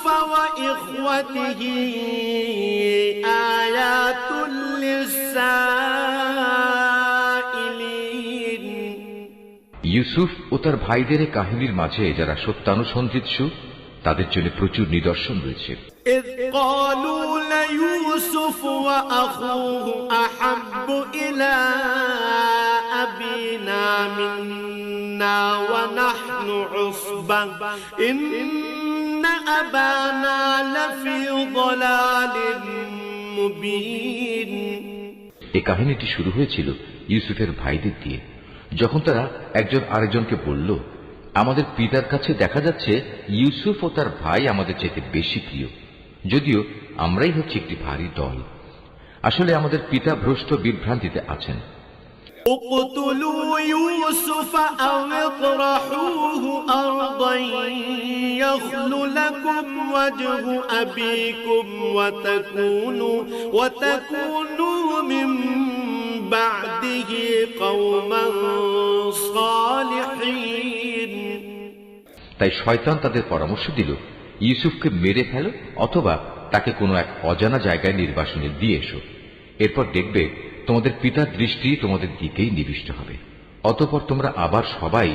يوسف وإخوته آيات للسائلين ইউসুফ ও তার ভাইদের কাহিনীর মাঝে যারা সত্যানুসন্ধিৎসু তাদের জন্য প্রচুর নিদর্শন রয়েছে। إذ قالوا ليوسف وأخوه أحب إلى أبينا منا ونحن عصبة إن أبانا لفي ضلال مبين এই কাহিনীটি শুরু হয়েছিল ইউসুফের ভাইদের দিয়ে, যখন তারা একজন আরেকজনকে বলল, আমাদের পিতার কাছে দেখা যাচ্ছে ইউসুফ ও তার ভাই আমাদের চাইতে বেশি প্রিয়, যদিও আমরাই হচ্ছে একটি ভারী দল। আসলে আমাদের পিতা ভ্রষ্ট বিভ্রান্তিতে আছেন। اقتلوا يوسف أو اطرحوه أرضا يخل لكم وجه أبيكم وتكونوا من بعده قوما صالحين তাই শয়তান তাদের পরামর্শ দিল, ইউসুফকে মেরে ফেলো অথবা তাকে কোনো এক অজানা জায়গায় নির্বাসনে দিয়ে এসো। এরপর দেখবে তোমাদের পিতার দৃষ্টি তোমাদের দিকেই নিবিষ্ট হবে, অতঃপর তোমরা আবার সবাই